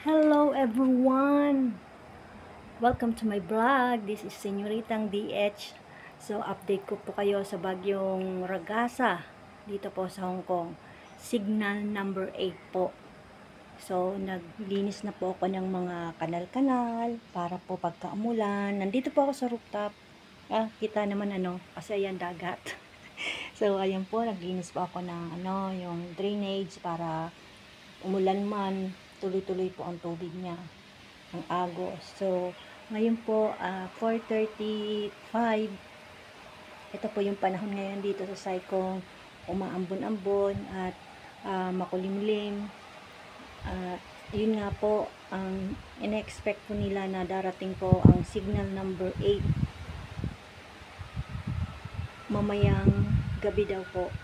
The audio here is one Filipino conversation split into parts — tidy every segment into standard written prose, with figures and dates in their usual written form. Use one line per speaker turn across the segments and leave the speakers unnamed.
Hello everyone! Welcome to my vlog. This is Senyoritang DH. So, update ko po kayo sa bagyong Ragasa dito po sa Hong Kong. Signal number 8 po. So, naglinis na po ako ng mga kanal-kanal para po pagka-umulan. Nandito po ako sa rooftop. Kita naman kasi ayan dagat. So, ayan po, naglinis po ako ng yung drainage para umulan man, tuloy-tuloy po ang tubig niya ang agos. So, ngayon po, 4:35. Ito po yung panahon ngayon dito sa Saikong, umaambon-ambon at makulimlim. At yun nga po, ang in-expect po nila na darating po ang signal number 8 mamayang gabi daw po.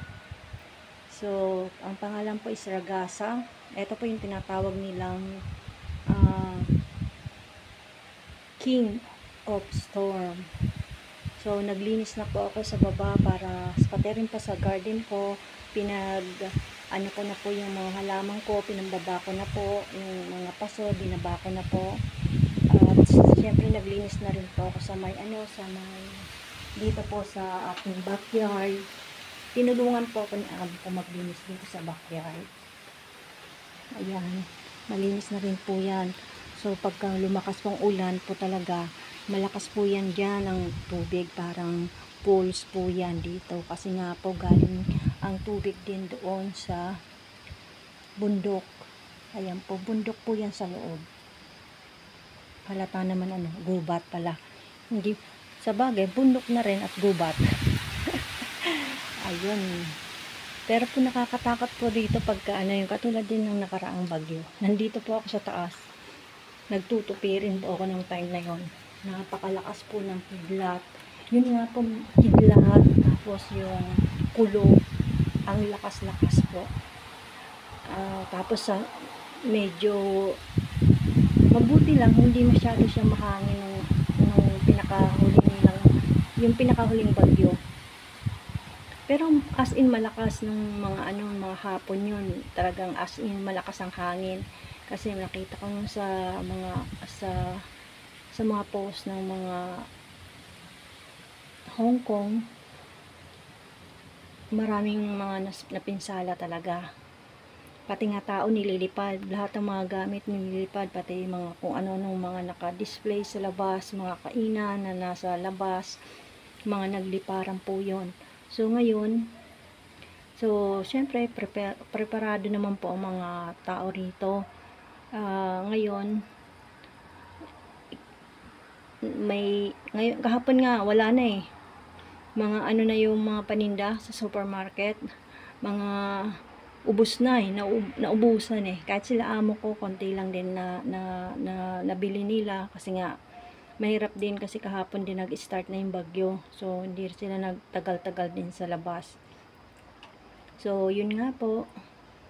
So, ang pangalan po is Ragasa. Ito po yung tinatawag nilang King of Storm. So, naglinis na po ako sa baba para pati rin pa sa garden ko. Ko na po yung mga halaman ko, pinambaba ko na po yung mga paso, binaba ko na po. At syempre naglinis na rin po ako sa may dito po sa ating backyard. Tinulungan po ako ni Amo ko maglinis dito sa backyard. Ayan, malinis na rin po yan. So, pagka lumakas pong ulan po talaga, malakas po yan dyan ang tubig. Parang pools po yan dito. Kasi nga po galing ang tubig din doon sa bundok. Ayan po, bundok po yan sa loob. Halata naman gubat pala. Hindi, sa bagay, bundok na rin at gubat. Ayun. Pero po nakakatakot po dito pagka yung katulad din ng nakaraang bagyo. Nandito po ako sa taas. Nagtutupi rin po ako ng time na yon. Napakalakas po ng kidlat. Yun nga po, kidlat. Tapos yung kulog. Ang lakas-lakas po. Tapos medyo mabuti lang, hindi masyado siya mahangin nung pinakahuling bagyo. Pero as in malakas ng mga hapon yun. Talagang as in malakas ang hangin. Kasi nakita ko sa mga post ng mga Hong Kong, maraming mga napinsala talaga. Pati nga tao nililipad, lahat ng mga gamit nililipad, pati mga kung ano-anong mga naka-display sa labas, mga kainan na nasa labas, mga nagliparan po yon. So ngayon, syempre preparado naman po ang mga tao rito. Ngayon kahapon nga wala na mga na yung mga paninda sa supermarket, mga ubos na naubusan kahit sila amo ko konti lang din na nabili nila kasi nga mahirap din kasi kahapon din nag-start na yung bagyo, so hindi sila nagtagal-tagal din sa labas. So yun nga po,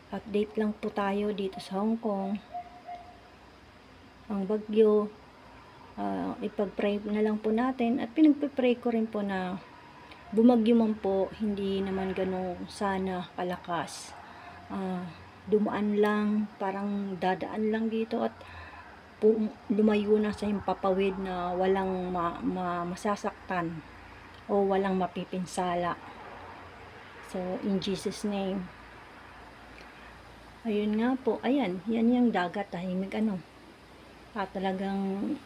update lang po tayo dito sa Hong Kong. Ang bagyo, ipag-pray na lang po natin at pinagpe-pray ko rin po na bumagyo man po, hindi naman ganun sana kalakas. Dumaan lang, parang dadaan lang dito at lumayo na sa himpapawid na walang masasaktan o walang mapipinsala. So in Jesus name. Ayun nga po, ayan, yan yung dagat, tahimik talagang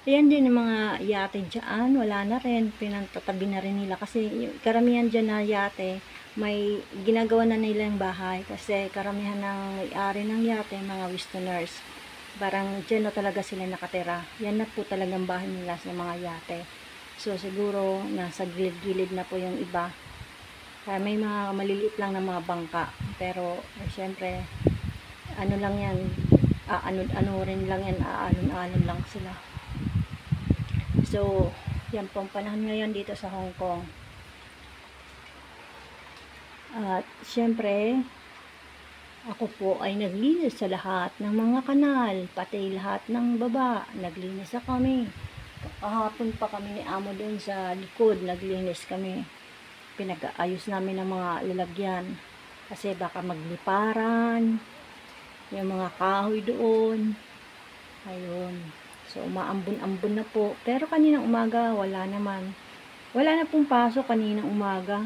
ayan din yung mga yate dyan, wala na rin, pinantatabi na rin nila kasi karamihan dyan na yate, may ginagawa na nila yung bahay kasi karamihan ng may-ari ng yate, mga westerners, parang dyan na talaga sila nakatira. Yan na po talagang bahay nila sa mga yate. So siguro nasa gilid-gilid na po yung iba. May mga maliliit lang na mga bangka, pero syempre lang yan, rin lang yan, aalon lang sila. So yan pong panahon ngayon dito sa Hong Kong. At syempre ako po ay naglinis sa lahat ng mga kanal, pati lahat ng baba, naglinis kami. Kahapon pa kami ni Amo doon sa likod, naglinis kami. Pinag-ayos namin ng mga lalagyan kasi baka magliparan Yung mga kahoy doon. Ayun. So, umaambon-ambon na po. Pero kaninang umaga, wala naman. Wala na pong pasok kaninang umaga.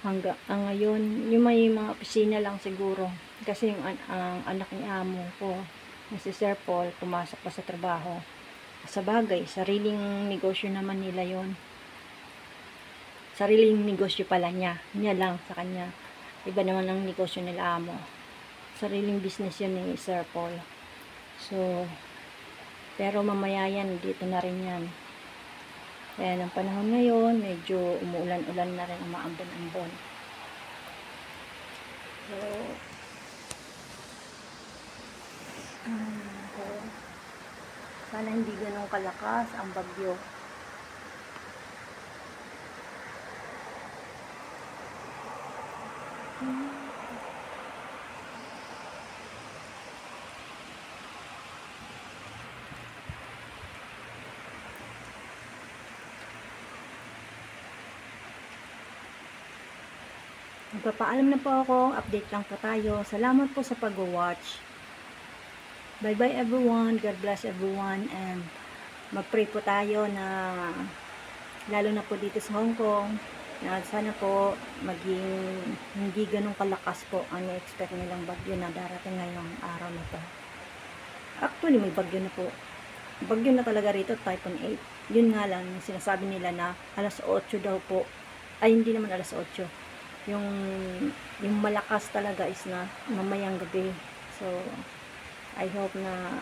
Hanggang ngayon, yung may mga opisina lang siguro. Kasi yung ang anak ni amo ko, si Sir Paul, pumasok pa sa trabaho. Sa bagay, sariling negosyo naman nila yon. Sariling negosyo pala niya. Niya lang sa kanya. Iba naman ang negosyo nila amo. Sariling business yun ni Sir Paul. So, pero mamaya yan, dito na rin yan. Kaya ng panahon ngayon, medyo umuulan-ulan na rin, umaambon-ambon. So, sana hindi ganun kalakas ang bagyo. Magpapaalam na po ako, update lang po tayo. Salamat po sa pag-watch. Bye bye everyone, God bless everyone, and mag-pray po tayo na lalo na po dito sa Hong Kong, na sana po maging hindi ganun kalakas po ang expect nilang bagyo na darating ngayong araw na to. Actually may bagyo na po. Bagyo na talaga rito, Typhoon 8. Yun nga lang, sinasabi nila na alas 8 daw po. Ay, hindi naman alas 8. Yung malakas talaga is na mamayang gabi. So, I hope na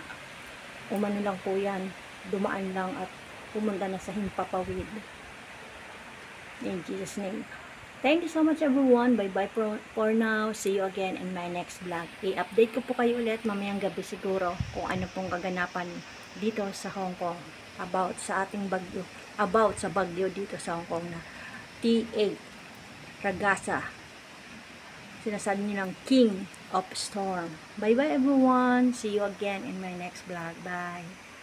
umano lang po yan. Dumaan lang at pumunta na sa himpapawid. In Jesus' name. Thank you so much everyone. Bye-bye for now. See you again in my next vlog. I-update ko po kayo ulit mamayang gabi siguro kung ano pong kaganapan dito sa Hong Kong about sa ating bagyo. About sa bagyo dito sa Hong Kong na T8 Ragasa. Sinasabi nilang King of Storm. Bye-bye everyone. See you again in my next vlog. Bye.